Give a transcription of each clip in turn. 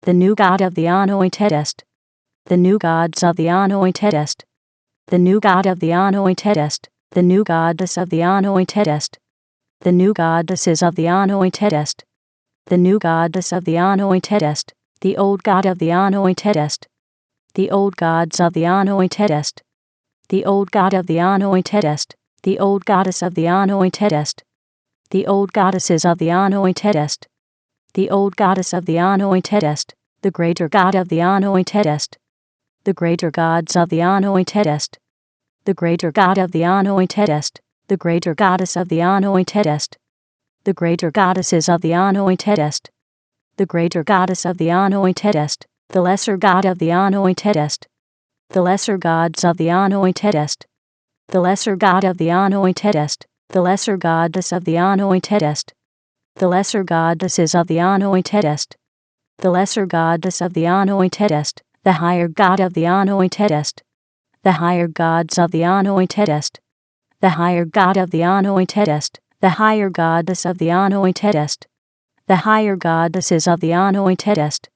the new God of the Anointedest, the new gods of the Anointedest, the new God of the Anointedest, the new goddess of the Anointedest, the new goddesses of the Anointedest, the new goddess of the Anointedest, the old God of the Anointedest, the old gods of the Anointedest, the old God of the Anointedest, the old goddess of the Anointedest, the old goddesses of the Anointedest, the old goddess of the Anointedest, the greater God of the Anointedest, the greater gods of the Anointedest, the greater God of the Anointedest, the greater goddess of the Anointedest, the greater goddesses of the Anointedest, the greater goddess of the Anointedest, the lesser God of the Anointedest, the lesser gods of the Anointedest, the lesser God of the Anointedest, the lesser goddess of the Anointedest, the lesser goddesses of the Anointedest, the lesser goddess of the Anointedest, the higher God of the Anointedest, the higher gods of the Anointedest, the higher God of the Anointedest, the higher goddess of the Anointedest, the higher goddesses of the Anointedest,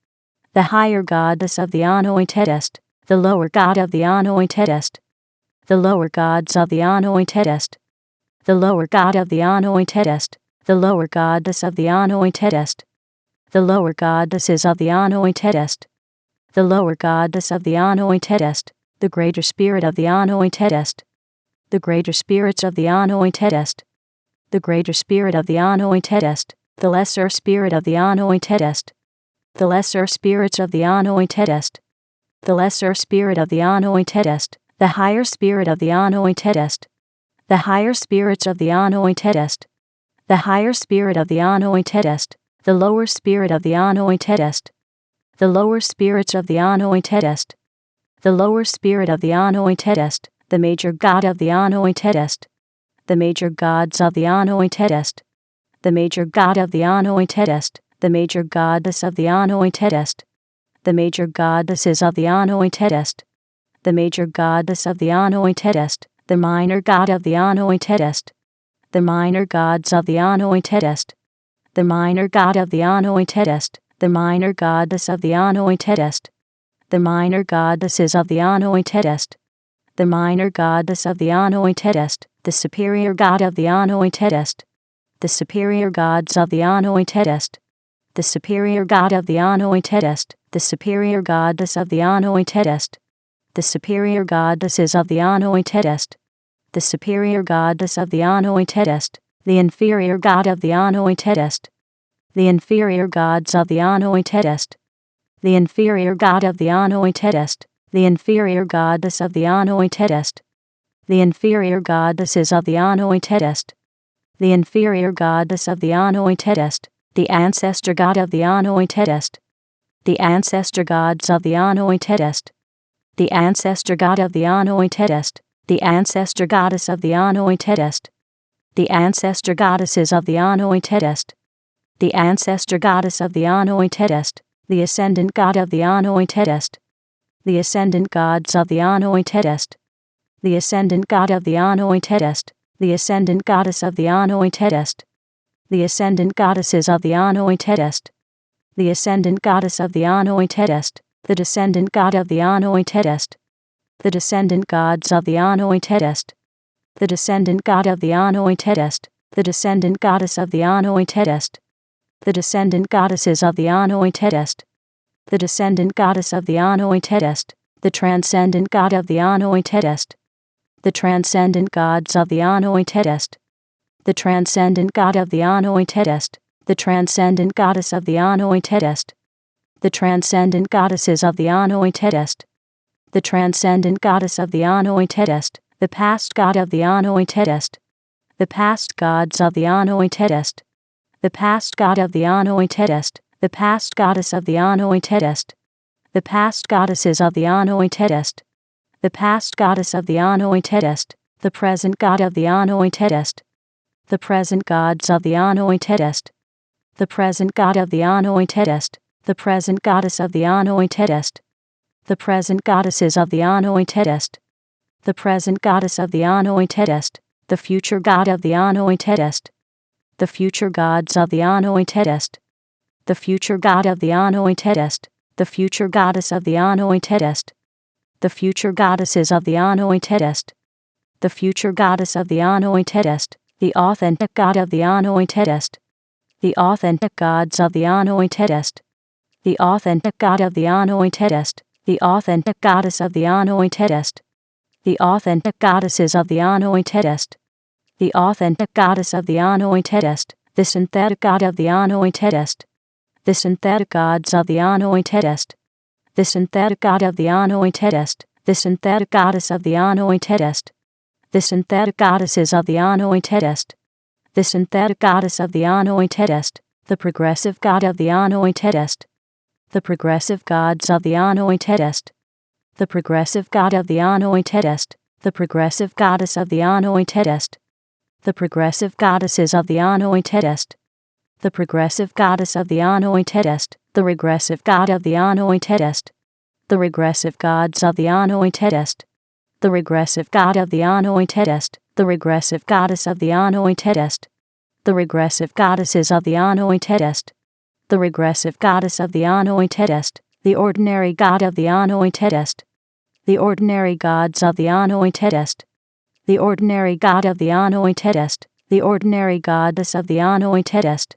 the higher goddess of the Anointedest, the lower God of the Anointedest, the lower gods of the Anointedest, the lower God of the Anointedest, the lower goddess of the Anointedest, the lower goddesses of the Anointedest, the lower goddess of the Anointedest, the greater spirit of the Anointedest, the greater spirits of the Anointedest, the greater spirit of the Anointedest, the lesser spirit of the Anointedest, the lesser spirits of the Anointedest, the lesser spirit of the Anointedest, the higher spirit of the Anointedest, the higher spirits of the Anointedest, the higher spirit of the Anointedest, the lower spirit of the Anointedest, the lower spirits of the Anointedest, the lower spirit of the Anointedest, the major God of the Anointedest, the major gods of the Anointedest, the major God of the Anointedest, the major goddess of the Anointedest, the major goddesses of the Anointedest, the major goddess of the Anointedest, the minor God of the Anointedest, the minor gods of the Anointedest, the minor God of the Anointedest, the minor goddess of the Anointedest, the minor goddesses of the Anointedest, the minor goddess of the Anointedest, the superior God of the Anointedest, the superior gods of the Anointedest, the superior God of the Anointedest, the superior goddess of the Anointedest, the superior goddesses of the Anointedest, the superior goddess of the Anointedest, the inferior God of the Anointedest, the inferior gods of the Anointedest, the inferior God of the Anointedest, the inferior goddess of the Anointedest, the inferior goddesses of the Anointedest, the inferior goddess of the Anointedest, the ancestor God of the Anointedest, the ancestor gods of the Anointedest, the ancestor God of the Anointedest, the ancestor goddess of the Anointedest, the ancestor goddesses of the Anointedest, the ancestor goddess of the Anointedest, the ascendant God of the Anointedest, the ascendant gods of the Anointedest, the ascendant God of the Anointedest, the ascendant goddess of the Anointedest, the ascendant goddesses of the Anointedest, the ascendant goddess of the Anointedest, the descendant God of the Anointedest, the descendant gods of the Anointedest, the descendant God of the Anointedest, the descendant goddess of the Anointedest, the descendant goddesses of the Anointedest, the descendant goddess of the Anointedest, the transcendent God of the Anointedest, the transcendent gods of the Anointedest, the transcendent God of the Anointedest, the transcendent goddess of the Anointedest, the transcendent goddesses of the Anointedest, the transcendent goddess of the Anointedest, the past God of the Anointedest, the past gods of the Anointedest, the past God of the Anointedest, the past goddess of the Anointedest, the past goddesses of the Anointedest, the past goddess of the Anointedest, the present God of the Anointedest, the present gods of the Anointedest, the present God of the Anointedest, the present goddess of the Anointedest, the present goddesses of the Anointedest, the present goddess of the Anointedest, the future God of the Anointedest, the future gods of the Anointedest, the future God of the Anointedest, the future goddess of the Anointedest, the future goddesses of the Anointedest, the future goddess of the Anointedest, the authentic God of the Anointedest, the authentic gods of the Anointedest, the authentic God of the Anointedest, the authentic goddess of the Anointedest, the authentic goddesses of the Anointedest, the authentic goddess of the Anointedest, the synthetic God of the Anointedest, the synthetic gods of the Anointedest, the synthetic God of the Anointedest, the synthetic goddess of the Anointedest, the synthetic goddesses of the Anointedest, the synthetic goddess of the Anointedest, the progressive God of the Anointedest, the progressive gods of the Anointedest, the progressive God of the Anointedest, the progressive goddess of the Anointedest, the progressive goddesses of the Anointedest, the progressive goddess of the Anointedest, the regressive God of the Anointedest, the regressive gods of the Anointedest, the regressive God of the Anointedest, the regressive goddess of the Anointedest, the regressive goddesses of the Anointedest, the regressive goddess of the Anointedest, the ordinary God of the Anointedest, the ordinary gods of the Anointedest, the ordinary God of the Anointedest, the ordinary goddess of the Anointedest,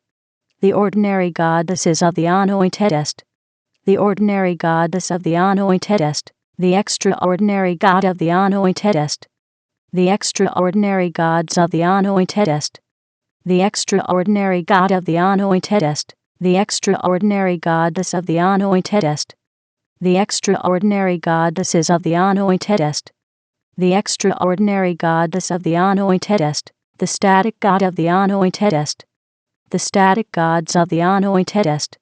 the ordinary goddesses of the Anointedest, the ordinary goddess of the Anointedest, the extraordinary God of the Anointedest, the extraordinary gods of the Anointedest, the extraordinary God of the Anointedest, the extraordinary goddess of the Anointedest, the extraordinary goddesses of the Anointedest, the extraordinary goddess of the Anointedest, the static God of the Anointedest, the static gods of the Anointedest,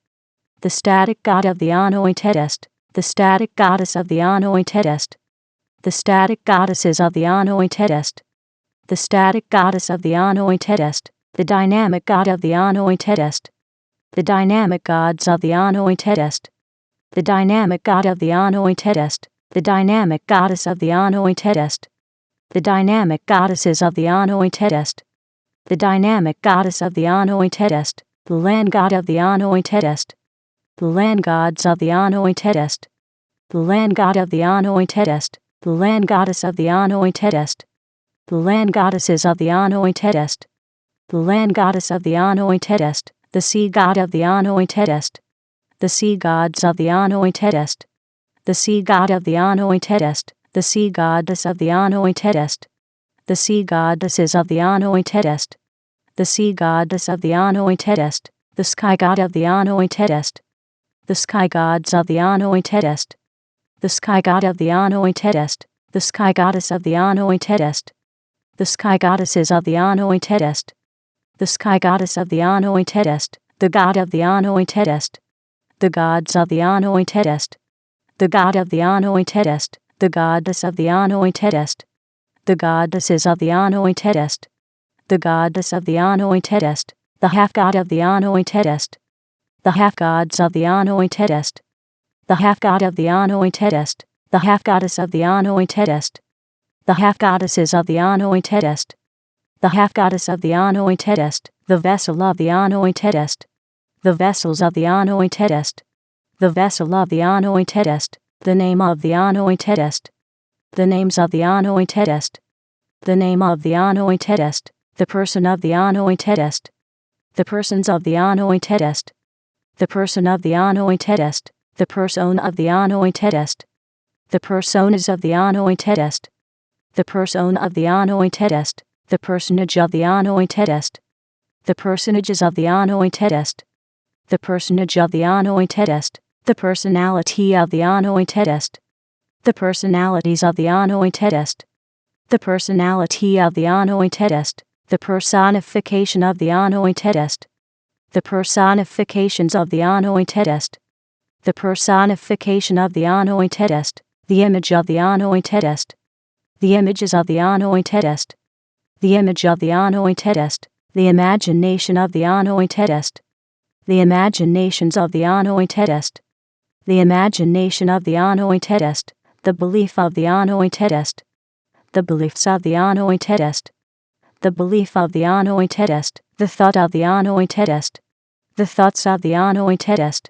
the static God of the Anointedest, the static goddess of the Anointedest, the static goddesses of the Anointedest, the static goddess of the Anointedest, the dynamic God of the Anointedest, the dynamic gods of the Anointedest, the dynamic God of the Anointedest, the dynamic goddess of the Anointedest, the dynamic goddesses of the Anointedest, the dynamic goddess of the Anointedest, the land God of the Anointedest, the land gods of the Anointedest, the land God of the Anointedest, the land goddess of the Anointedest, the land goddesses of the Anointedest, the land goddess of the Anointedest, the sea God of the Anointedest, the sea gods of the Anointedest, the sea God of the Anointedest, the sea goddess of the Anointedest, the sea goddesses of the Anointedest, the sea goddess of the Anointedest, the sky God of the Anointedest, the sky gods of the Anointedest, the sky God of the Anointedest, the sky goddess of the Anointedest, the sky goddesses of the Anointedest, the sky goddess of the Anointedest, the God of the Anointedest, the gods of the Anointedest, the God of the Anointedest, the goddess of the Anointedest, the goddesses of the Anointedest, the goddess of the Anointedest, the half God of the Anointedest, the half gods of the Anointedest, the half God of the Anointedest, the half goddess of the Anointedest, the half goddesses of the Anointedest, the half goddess of the Anointedest, the vessel of the Anointedest, the vessels of the Anointedest, the vessel of the Anointedest, the name of the Anointedest, the names of the Anointedest, the name of the Anointedest, the person of the Anointedest, the persons of the Anointedest, the person of the Anointedest, the person of the Anointedest, the personas of the Anointedest, the person of the Anointedest, the personage of the Anointedest, the personages of the Anointedest, the personage of the Anointedest, the personality of the Anointedest, the personalities of the Anointedest, the personality of the Anointedest, the personification of the Anointedest, the personifications of the Anointedest, the personification of the Anointedest, the image of the Anointedest, the images of the Anointedest, the image of the Anointedest, the imagination of the Anointedest, the imaginations of the Anointedest, the imagination of the Anointedest, the belief of the Anointedest, the beliefs of the Anointedest, the belief of the Anointedest, the thought of the Anointedest, the thoughts of the Anointedest,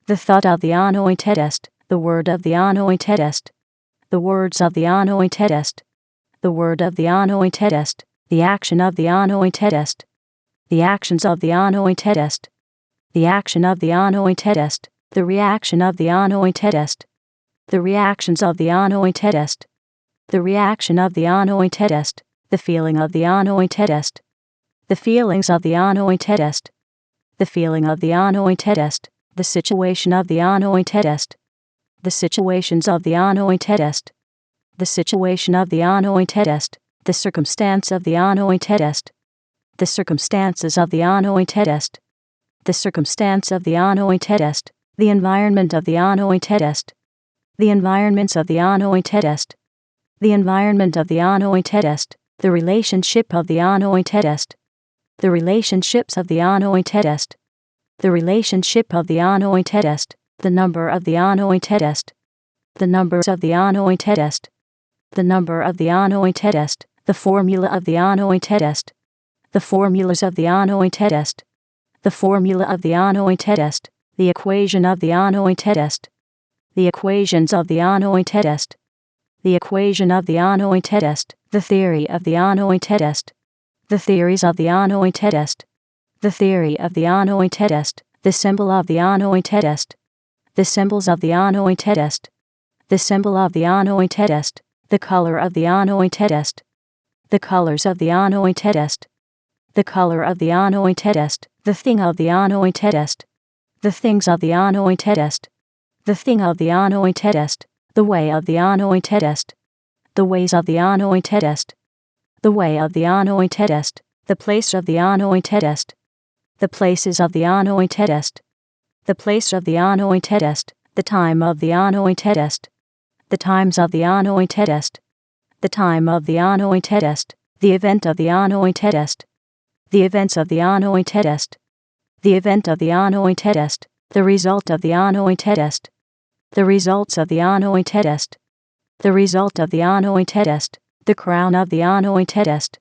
the thought of the Anointedest, the word of the Anointedest, the words of the Anointedest, the word of the Anointedest, the action of the Anointedest, the actions of the Anointedest, the action of the Anointedest, the reaction of the Anointedest, the reactions of the Anointedest, the reaction of the Anointedest, the feeling of the Anointedest, the feelings of the Anointedest, the feeling of the Anointedest, the situation of the Anointedest, the situations of the Anointedest, the situation of the Anointedest, the circumstance of the Anointedest, the circumstances of the Anointedest, the circumstance of the Anointedest, the environment of the Anointedest, the environments of the Anointedest, the environment of the Anointedest, the relationship of the Anointedest, the relationships of the Anointedest, the relationship of the Anointedest, the number of the Anointedest, the numbers of the Anointedest, the number of the Anointedest, the formula of the Anointedest, the formulas of the Anointedest, the formula of the Anointedest, the equation of the Anointedest, the equations of the Anointedest, the equation of the Anointedest, the theory of the Anointedest, the theories of the Anointedest, the theory of the Anointedest, the symbol of the Anointedest, the symbols of the Anointedest, the symbol of the Anointedest, the color of the Anointedest, the colors of the Anointedest, the color of the Anointedest, the thing of the Anointedest, the things of the Anointedest, the thing of the Anointedest, the way of the Anointedest, the ways of the Anointedest, the way of the Anointedest, the place of the Anointedest, the places of the Anointedest, the place of the Anointedest, the time of the Anointedest, the times of the Anointedest, the time of the Anointedest, the event of the Anointedest, the events of the Anointedest, the event of the Anointedest, the result of the Anointedest, the results of the Anointedest, the result of the Anointedest, the crown of the Anointedest,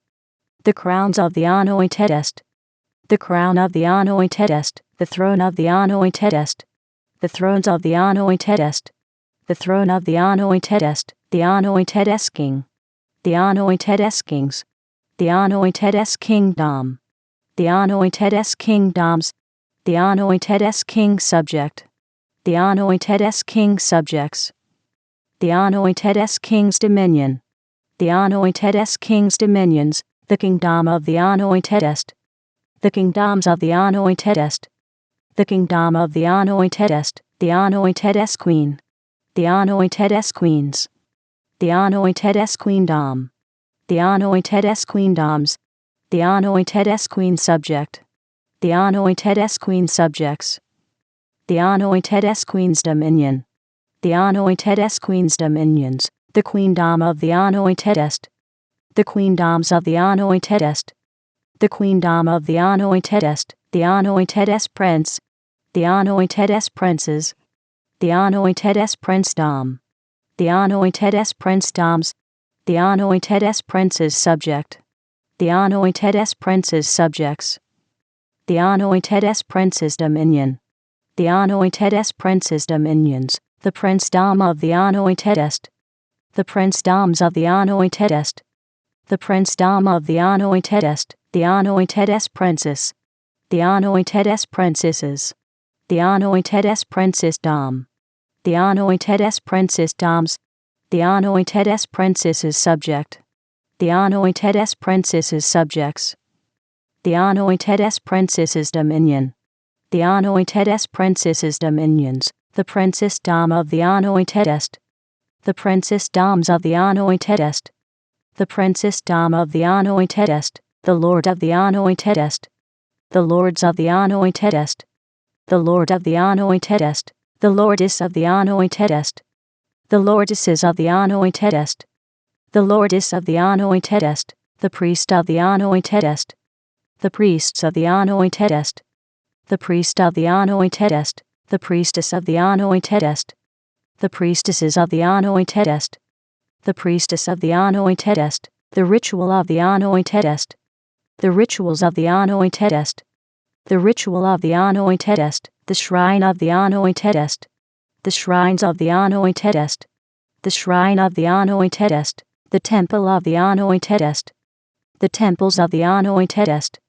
the crowns of the Anointedest, the crown of the Anointedest, the throne of the Anointedest, the thrones of the Anointedest, the throne of the Anointedest, the Anointedest king, the Anointedest kings, the Anointedest kingdom, the Anointedest kingdoms, the Anointedest king subject, the Anointedest king subjects, the Anointedest king's dominion, the Anointedest king's dominions, the kingdom of the Anointedest, the kingdoms of the Anointedest, the kingdom of the Anointedest, the Anointedest queen, the Anointedest queens, the Anointedest queendom, the Anointedest queendoms, the Anointedest queen subject, the Anointedest queen subjects, the Anointedest queen's dominion, the Anointedest queen's dominions, the queendom of the Anointedest, the queendoms of the Anointedest, the queendom of the Anointedest, the Anointedest prince, the Anointedest princes, the Anointedest princedom, the Anointedest princedoms, the Anointedest princes subject, the Anointedest princes subjects, the Anointedest princes dominion, the Anointedest princes dominions, the princedom of the Anointedest, the princedoms of the Anointedest, the princedom of the Anointedest, the Anointedest princess, the Anointedest princesses, the Anointedest princessdom, the Anointedest princessdoms, the Anointedest princesses subject, the Anointedest princesses subjects, the Anointedest princesses dominion, the Anointedest princesses dominions, the princessdom of the Anointedest, the princessdoms of the Anointedest, the princessdom of the Anointedest, the Lord of the Anointedest, the lords of the Anointedest, the Lord of the Anointedest, the lordess of the Anointedest, the lordesses of the Anointedest, the lordess of the Anointedest, the priest of the Anointedest, the priests of the Anointedest, the priest of the Anointedest, the priestess of the Anointedest, the priestesses of the Anointedest, the priestess of the Anointedest, the ritual of the Anointedest, the rituals of the Anointedest, the ritual of the Anointedest, the shrine of the Anointedest, the shrines of the Anointedest, the shrine of the Anointedest, the temple of the Anointedest, the temples of the Anointedest,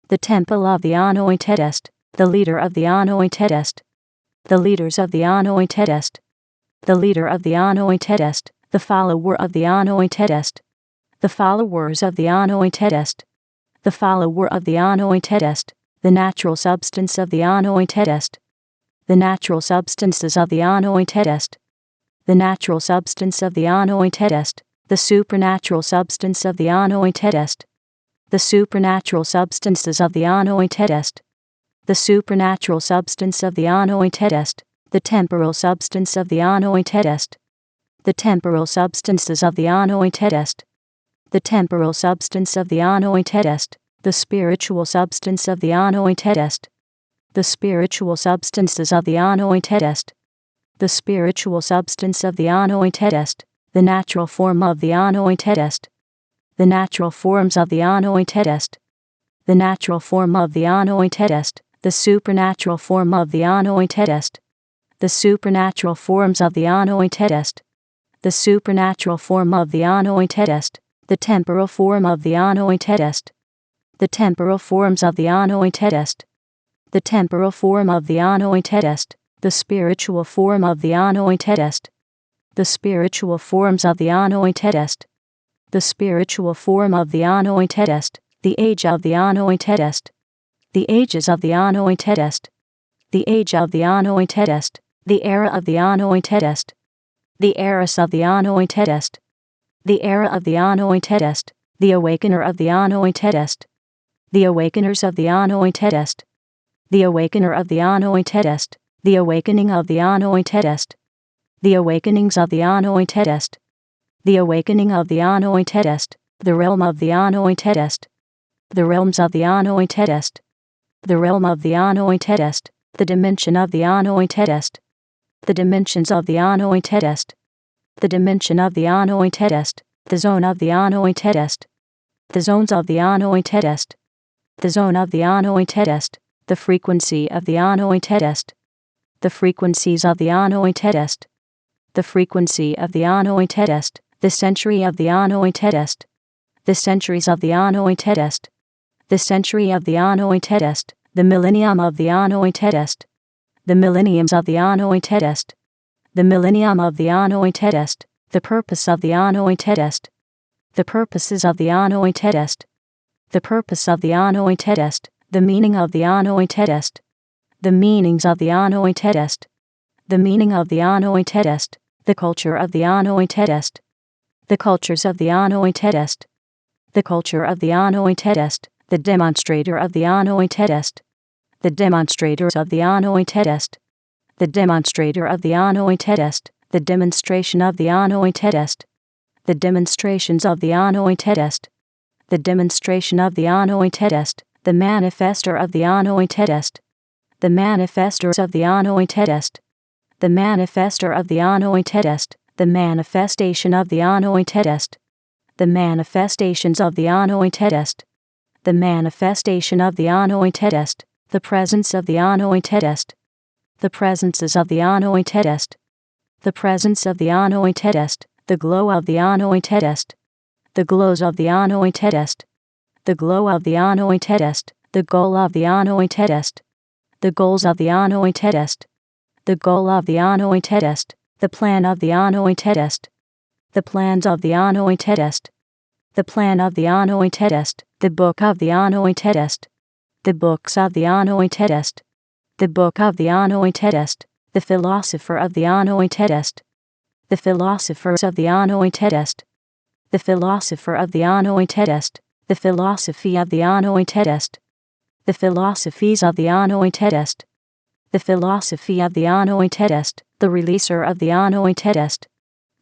the temple of the Anointedest, the leader of the Anointedest, the leaders of the Anointedest, the leader of the Anointedest, the follower of the Anointedest, the followers of the Anointedest, the follower of the Anointedest, the natural substance of the Anointedest, the natural substances of the Anointedest, the natural substance of the Anointedest, the supernatural substance of the Anointedest, the supernatural substances of the Anointedest, the supernatural substance of the Anointedest, the temporal substance of the Anointedest, the temporal substances of the Anointedest, the temporal substance of the Anointedest, the spiritual substance of the Anointedest, the spiritual substances of the Anointedest, the spiritual substance of the Anointedest, the natural form of the Anointedest, the natural forms of the Anointedest, the natural form of the Anointedest, the supernatural form of the Anointedest, the supernatural forms of the Anointedest, the supernatural form of the Anointedest, the temporal form of the Anointedest, the temporal forms of the Anointedest, the temporal form of the Anointedest, the spiritual form of the Anointedest, the spiritual forms of the Anointedest, the spiritual form of the Anointedest, the age of the Anointedest, the ages of the Anointedest, the age of the Anointedest, the era of the Anointedest, the eras of the Anointedest, the era of the Anointedest, the awakener of the Anointedest, the awakeners of the Anointedest, the awakener of the Anointedest, the awakening of the Anointedest, the awakenings of the Anointedest, the awakening of the Anointedest, the realm of the Anointedest, the realms of the Anointedest, the realm of the Anointedest, the dimension of the Anointedest, the dimensions of the Anointedest, the dimension of the Anointedest, the zone of the Anointedest, the zones of the Anointedest, the zone of the Anointedest, the frequency of the Anointedest, the frequencies of the Anointedest, the frequency of the Anointedest, the century of the Anointedest, the centuries of the Anointedest, the century of the Anointedest, the millennium of the Anointedest, the millenniums of the Anointedest, the millennium of the Anointedest, the purpose of the Anointedest, the purposes of the Anointedest, the purpose of the Anointedest, the meaning of the Anointedest, the meanings of the Anointedest, the meaning of the Anointedest, the culture of the Anointedest, the cultures of the Anointedest, the culture of the Anointedest, the demonstrator of the Anointedest, the demonstrators of the Anointedest, the demonstrator of the Anointedest, the demonstration of the Anointedest, the demonstrations of the Anointedest, the demonstration of the Anointedest, the manifester of the Anointedest, the manifestors of the Anointedest, the manifester of the Anointedest, the manifestation of the Anointedest, the manifestations of the Anointedest, the manifestation of the Anointedest, the presence of the Anointedest, the presences of the Anointedest, the presence of the Anointedest, the glow of the Anointedest, the glows of the Anointedest, the glow of the Anointedest, the goal of the Anointedest, the goals of the Anointedest, the goal of the Anointedest, the plan of the Anointedest, the plans of the Anointedest, the plan of the Anointedest, the book of the Anointedest, the books of the Anointedest, the book of the Anointedest, the philosopher of the Anointedest, the philosophers of the Anointedest, the philosopher of the Anointedest, the philosophy of the Anointedest, the philosophies of the Anointedest, the philosophy of the Anointedest, the releaser of the Anointedest,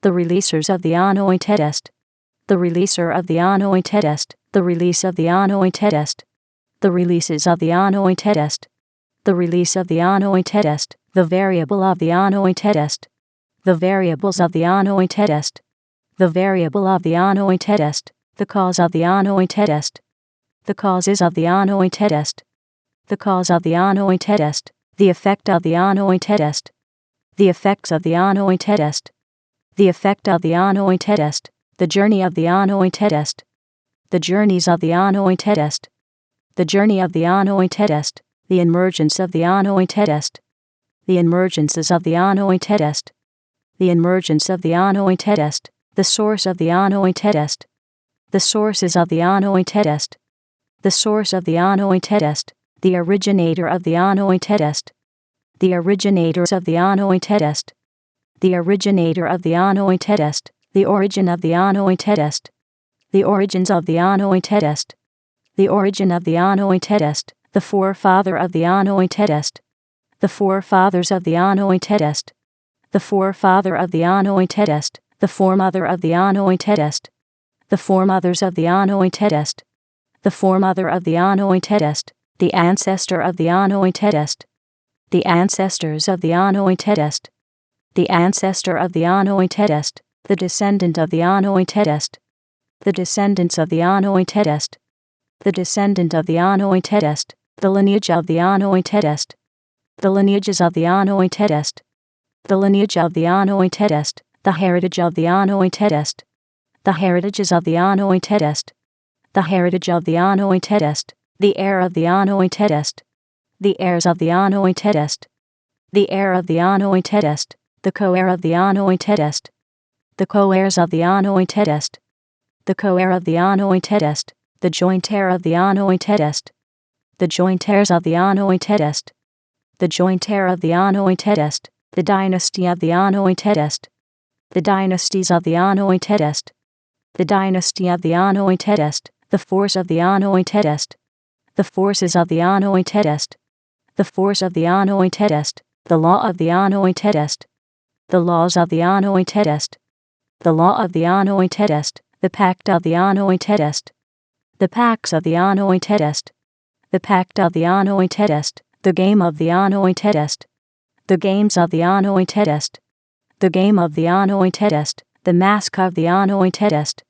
the releasers of the Anointedest, the releaser of the Anointedest, the release of the Anointedest, the releases of the Anointedest, the release of the Anointedest, the variable of the Anointedest, the variables of the Anointedest, the variable of the Anointedest, the cause of the Anointedest, the causes of the Anointedest, the cause of the Anointedest, The effect of the Anointedest. The effects of the Anointedest. The effect of the Anointedest. The journey of the Anointedest. The journeys of the Anointedest. The journey of the Anointedest. The emergence of the Anointedest. The emergences of the Anointedest. The emergence of the Anointedest. The source of the Anointedest. The sources of the Anointedest. The source of the Anointedest. The originator of the Anointedest. The originators of the Anointedest. The originator of the Anointedest. The origin of the Anointedest. The origins of the Anointedest. The origin of the Anointedest. The forefather of the Anointedest. The forefathers of the Anointedest. The forefather of the Anointedest. The foremother of the Anointedest. The foremothers of the Anointedest. The foremother of the Anointedest. The ancestor of the Anointedest. The ancestors of the Anointedest. The ancestor of the Anointedest. The descendant of the Anointedest. The descendants of the Anointedest. The descendant of the Anointedest. The lineage of the Anointedest. The lineages of the Anointedest. The lineage of the Anointedest. The heritage of the Anointedest. The heritages of the Anointedest. The heritage of the Anointedest. The heir of the Anointedest. The heirs of the Anointedest. The heir of the Anointedest. The co-heir of the Anointedest. The co-heirs of the Anointedest. The co-heir of the Anointedest. The joint heir of the Anointedest. The joint heirs of the Anointedest. The joint heir of the Anointedest. The dynasty of the Anointedest. The dynasties of the Anointedest. The dynasty of the Anointedest. The force of the Anointedest. The forces of the Anointedest. The force of the Anointedest. The law of the Anointedest. The laws of the Anointedest. The law of the Anointedest. The pact of the Anointedest. The pacts of the Anointedest. The pact of the Anointedest. The game of the Anointedest. The games of the Anointedest. The game of the Anointedest. The mask of the Anointedest.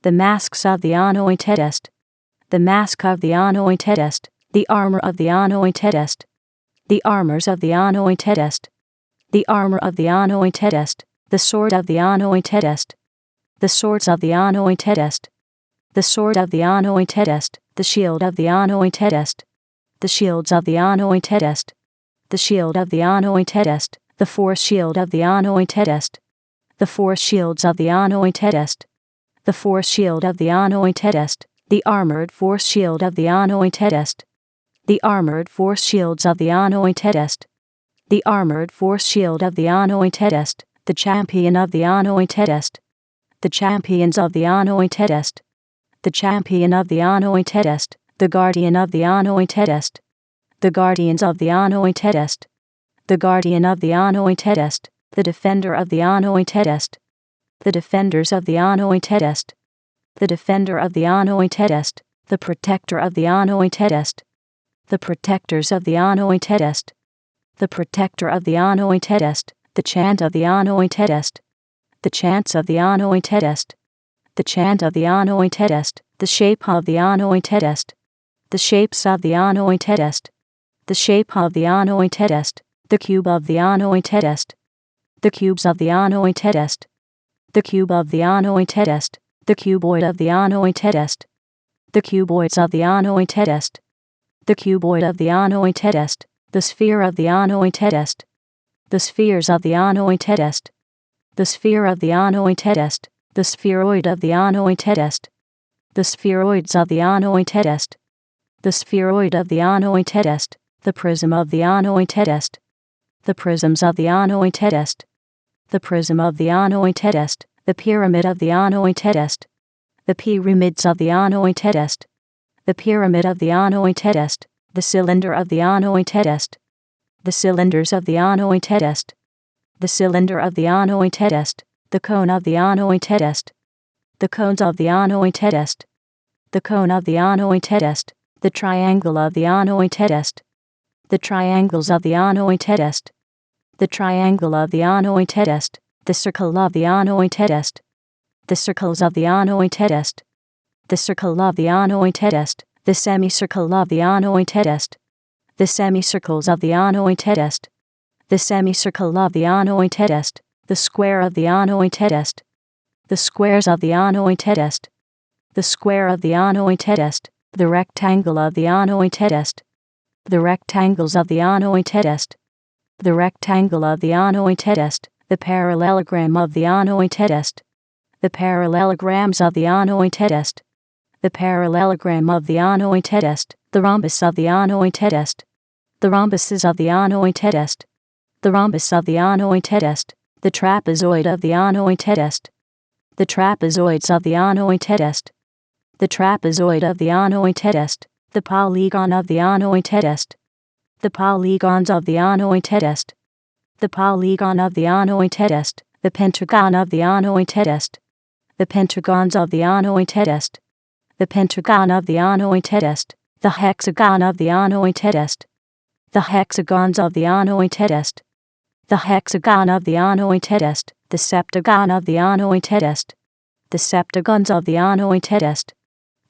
The masks of the Anointedest. The mask of the Anointedest. The armor of the Anointedest. The armors of the Anointedest. The armor of the Anointedest. The sword of the Anointedest. The swords of the Anointedest. The sword of the Anointedest. The shield of the Anointedest. The shields of the Anointedest. The shield of the Anointedest. The force shield of the Anointedest. The force shields of the Anointedest. The force shield of the Anointedest. The armored force shield of the Anointedest. The armored force shields of the Anointedest. The armored force shield of the Anointedest. The champion of the Anointedest. The champions of the Anointedest. The champion of the Anointedest. The guardian of the Anointedest. The guardians of the Anointedest. The guardian of the Anointedest. The defender of the Anointedest. The defenders of the Anointedest. The defender of the Anointedest. The protector of the Anointedest. The protectors of the Anointedest. The protector of the Anointedest. The chant of the Anointedest. The chants of the Anointedest. The chant of the Anointedest. The shape of the Anointedest. The shapes of the Anointedest. The shape of the Anointedest. The cube of the Anointedest. The cubes of the Anointedest. The cube of the Anointedest. The cuboid of the Anointedest. The cuboids of the Anointedest. The cuboid of the Anointedest. The sphere of the Anointedest. The spheres of the Anointedest. The sphere of the Anointedest. The spheroid of the Anointedest. The spheroids of the Anointedest. The spheroid of the Anointedest. The prism of the Anointedest. The prisms of the Anointedest. The prism of the Anointedest. The pyramid of the Anointedest. The pyramids of the Anointedest. The pyramid of the Anointedest. The cylinder of the Anointedest. The cylinders of the Anointedest. The cylinder of the Anointedest. The cone of the Anointedest. The cones of the Anointedest. The cone of the Anointedest. The triangle of the Anointedest. The triangles of the Anointedest. The triangle of the Anointedest. The circle of the Anointedest. The circles of the Anointedest. The circle of the Anointedest. The semicircle of the Anointedest. the semicircles of the Anointedest, the semicircle of the Anointedest, the square of the Anointedest, the squares of the Anointedest, the square of the Anointedest, the rectangle of the Anointedest, the rectangles of the Anointedest, the rectangle of the Anointedest, the parallelogram of the Anointedest, the parallelograms of the Anointedest, the parallelogram of the Anointedest, the rhombus of the Anointedest, the rhombuses of the Anointedest, the rhombus of the Anointedest, the trapezoid of the Anointedest, the trapezoids of the Anointedest, the trapezoid of the Anointedest, the polygon of the Anointedest, the polygons of the Anointedest, the polygon of the Anointedest, the pentagon of the Anointedest, the pentagons of the Anointedest, the pentagon of the Anointedest, the hexagon of the Anointedest, the hexagons of the Anointedest, the hexagon of the Anointedest, the septagon of the Anointedest, the septagons of the Anointedest,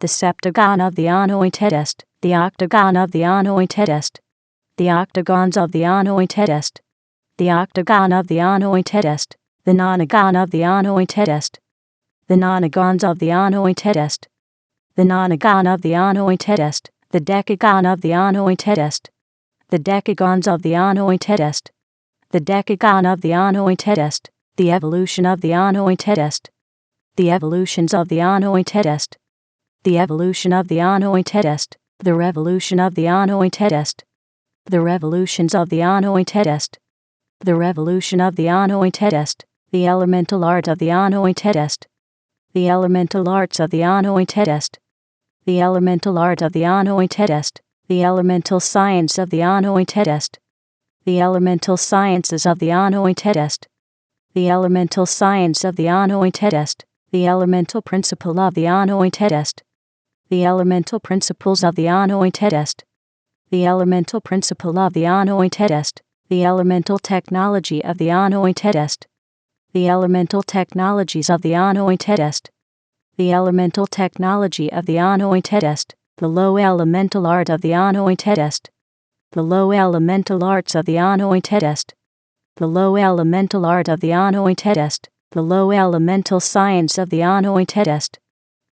the septagon of the Anointedest, the octagon of the Anointedest, the octagons of the Anointedest, the octagon of the Anointedest, the nonagon of the Anointedest, the nonagons of the Anointedest, the nonagon of the Anointedest, the decagon of the Anointedest, the decagons of the Anointedest, the decagon of the Anointedest, the evolution of the Anointedest, the evolutions of the Anointedest, the evolution of the Anointedest, the revolution of the Anointedest, the revolutions of the Anointedest, the revolution of the Anointedest, the elemental art of the Anointedest, the elemental arts of the Anointedest, the elemental art of the Anointedest, the elemental science of the Anointedest, the elemental sciences of the Anointedest, the elemental science of the Anointedest, the elemental principle of the Anointedest, the elemental principles of the Anointedest, the elemental principle of the Anointedest, the elemental technology of the Anointedest, the elemental technologies of the Anointedest, the elemental technology of the Anointedest, the low elemental art of the Anointedest, the low elemental arts of the Anointedest, the low elemental art of the Anointedest, the low elemental science of the Anointedest,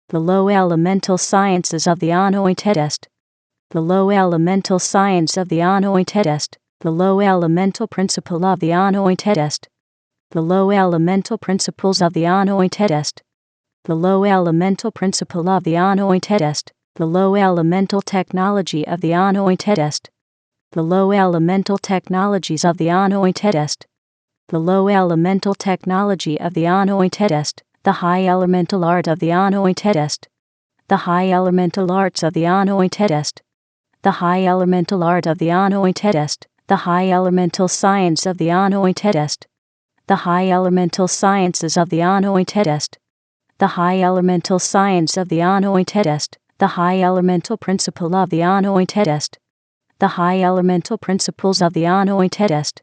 the low elemental sciences of the Anointedest, the low elemental science of the Anointedest, the low elemental principle of the Anointedest, the low elemental principles of the Anointedest, the low elemental principle of the Anointedest, the low elemental technology of the Anointedest, the low elemental technologies of the Anointedest, the low elemental technology of the Anointedest, the high elemental art of the Anointedest, the high elemental arts of the Anointedest, the high elemental art of the Anointedest, the high elemental science of the Anointedest, the high elemental sciences of the Anointedest, the high elemental science of the Anointedest, the high elemental principle of the Anointedest, the high elemental principles of the Anointedest,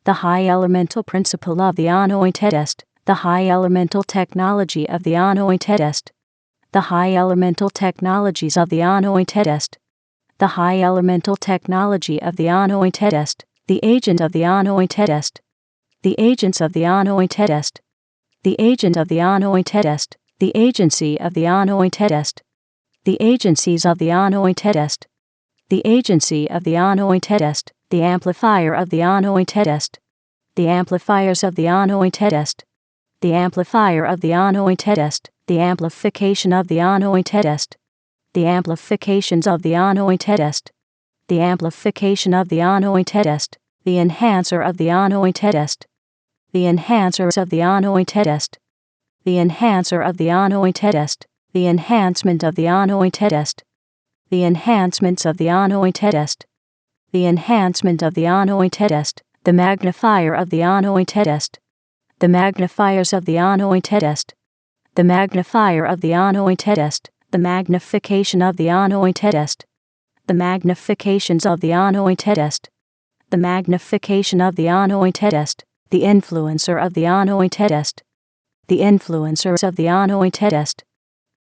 the high elemental principle of the Anointedest, the high elemental technology of the Anointedest, the high elemental technologies of the Anointedest, the high elemental technology of the Anointedest, the agent of the Anointedest, the agents of the Anointedest, the agent of the Anointedest, the agency of the Anointedest, the agencies of the Anointedest, the agency of the Anointedest, the amplifier of the Anointedest, the amplifiers of the Anointedest, the amplifier of the Anointedest, the amplification of the Anointedest, the amplifications of the Anointedest, the amplification of the Anointedest, the enhancer of the Anointedest, the enhancers of the Anointedest, the enhancer of the Anointedest, the enhancement of the Anointedest, the enhancements of the Anointedest, the enhancement of the Anointedest, the magnifier of the Anointedest, the magnifiers of the Anointedest, the magnifier of the Anointedest, the magnification of the Anointedest, the magnifications of the Anointedest, the magnification of the Anointedest, the influencer of the Anointedest, the influencers of the Anointedest,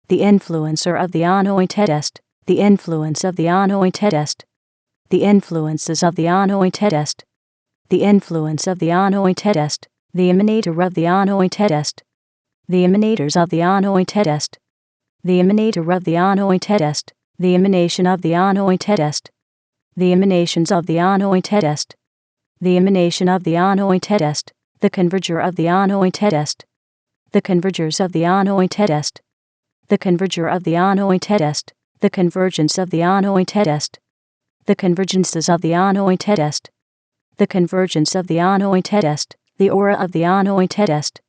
the influencer of the Anointedest, the influence of the Anointedest, the influences of the Anointedest, the influence of the Anointedest, the emanator of the Anointedest, the emanators of the Anointedest, the emanator of the Anointedest, the emanation of the Anointedest, the emanations of the Anointedest, the emanation of the Anointedest, the converger of the Anointedest, the convergers of the Anointedest, the converger of the Anointedest, the convergence of the Anointedest, the convergences of the Anointedest, the convergence of the Anointedest, the aura of the Anointedest,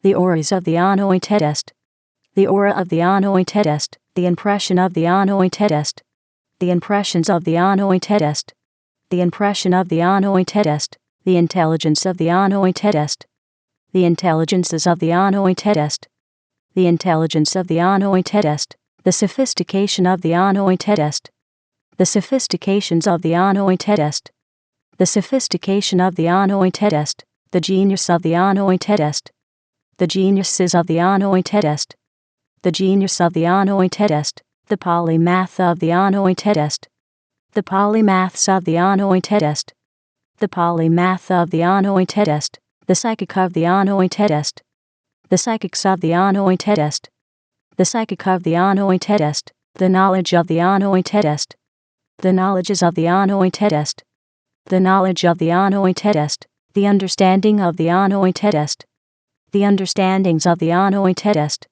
the auras of the Anointedest, the aura of the Anointedest, the impression of the Anointedest, the impressions of the Anointedest, the impression of the Anointedest, the intelligence of the Anointedest, the intelligences of the Anointedest, the intelligence of the Anointedest, the sophistication of the Anointedest, the sophistications of the Anointedest, the sophistication of the Anointedest, the genius of the Anointedest, the geniuses of the Anointedest, the genius of the Anointedest, the polymath of the Anointedest, the polymaths of the Anointedest, the polymath of the Anointedest, the psychic of the Anointedest, the psychics of the Anointedest, the psychic of the Anointedest, the knowledge of the Anointedest, the knowledges of the Anointedest, the knowledge of the Anointedest, the understanding of the Anointedest, the understandings of the Anointedest,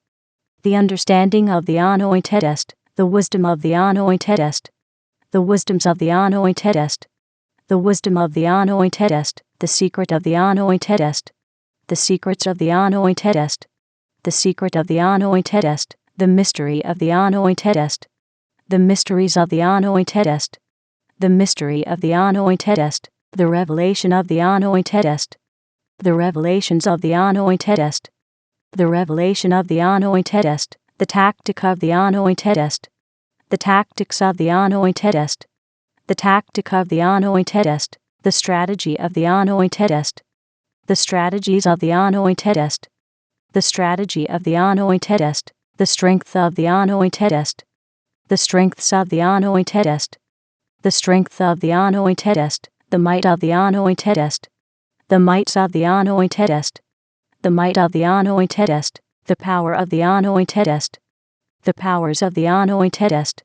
the understanding of the Anointedest, the wisdom of the Anointedest, the wisdoms of the Anointedest, the wisdom of the Anointedest, the secret of the Anointedest, the secrets of the Anointedest, the secret of the Anointedest, the mystery of the Anointedest, the mysteries of the Anointedest, the mystery of the Anointedest, the revelation of the Anointedest, the revelations of the Anointedest, the revelation of the Anointedest, the tactic of the Anointedest, the tactics of the Anointedest, the tactic of the Anointedest, the strategy of the Anointedest, the strategies of the Anointedest, the strategy of the Anointedest, the strength of the Anointedest, the strengths of the Anointedest, the strength of the Anointedest, the might of the Anointedest, the mights of the Anointedest, the might of the Anointedest, the power of the Anointedest, the powers of the Anointedest,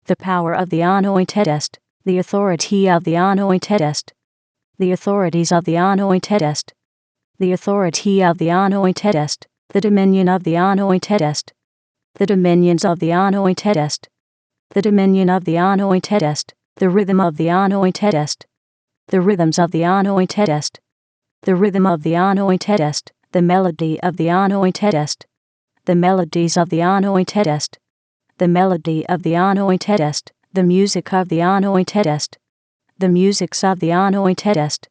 the power of the Anointedest, the authority of the Anointedest, the authorities of the Anointedest, the authority of the Anointedest, the dominion of the Anointedest, the dominions of the Anointedest, the dominion of the Anointedest, the rhythm of the Anointedest, the rhythms of the Anointedest, the rhythm of the Anointedest, the melody of the Anointedest, the melodies of the Anointedest, the melody of the Anointedest, the music of the Anointedest, the musics of the Anointedest,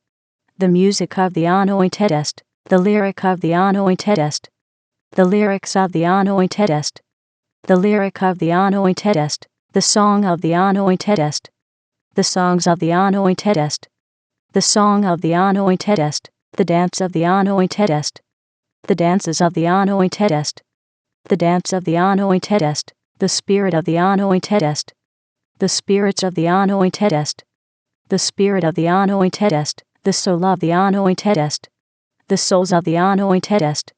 the music of the Anointedest, the lyric of the Anointedest, the lyrics of the Anointedest, the lyric of the Anointedest, the song of the Anointedest, the songs of the Anointedest, the song of the Anointedest, the dance of the Anointedest, the dances of the Anointedest, the dance of the Anointedest, the spirit of the Anointedest, the spirits of the Anointedest, the spirit of the Anointedest, the soul of the Anointedest, the souls of the Anointedest,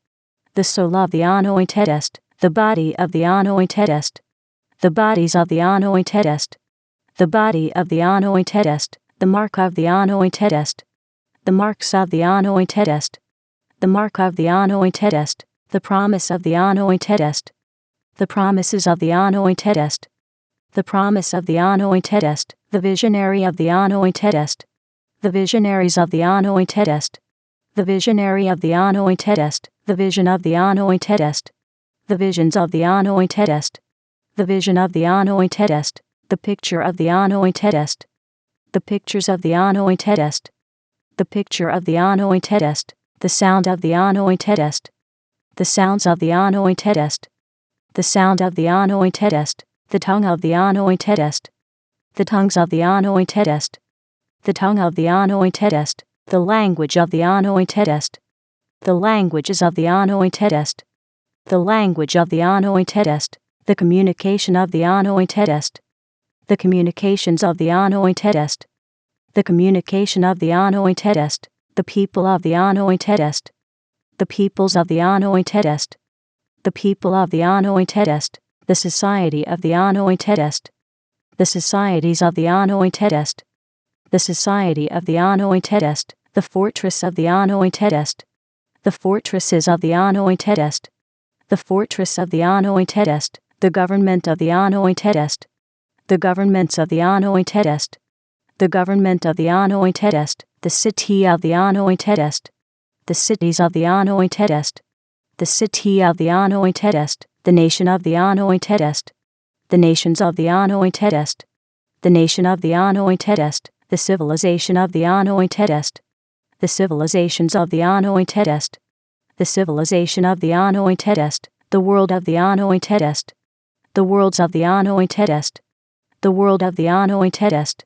the soul of the Anointedest, the body of the Anointedest, the bodies of the Anointedest, the body of the Anointedest, the mark of the Anointedest, the marks of the Anointedest, the mark of the Anointedest, the promise of the Anointedest, the promises of the Anointedest, the promise of the Anointedest, the visionary of the Anointedest, the visionaries of the Anointedest, the visionary of the Anointedest, the vision of the Anointedest, the visions of the Anointedest, the vision of the Anointedest, the picture of the Anointedest, the pictures of the Anointedest, the picture of the Anointedest, the sound of the Anointedest, the sounds of the Anointedest, the sound of the Anointedest, the tongue of the Anointedest, the tongues of the Anointedest, the tongue of the Anointedest, the language of the Anointedest, the languages of the Anointedest, the language of the Anointedest, the communication of the Anointedest, The communications of the Anointedest. The communication of the Anointedest. The people of the Anointedest. The peoples of the Anointedest. The people of the Anointedest. The society of the Anointedest. The societies of the Anointedest. The society of the Anointedest. The fortress of the Anointedest. The fortresses of the Anointedest. The fortress of the Anointedest. The government of the Anointedest. The governments of the Anointedest. The government of the Anointedest. The city of the Anointedest. The cities of the Anointedest. The city of the Anointedest. The nation of the Anointedest. The nations of the Anointedest. The nation of the Anointedest. The civilization of the Anointedest. The civilizations of the Anointedest. The civilization of the Anointedest. The world of the Anointedest. The worlds of the Anointedest. The world of the Anointedest.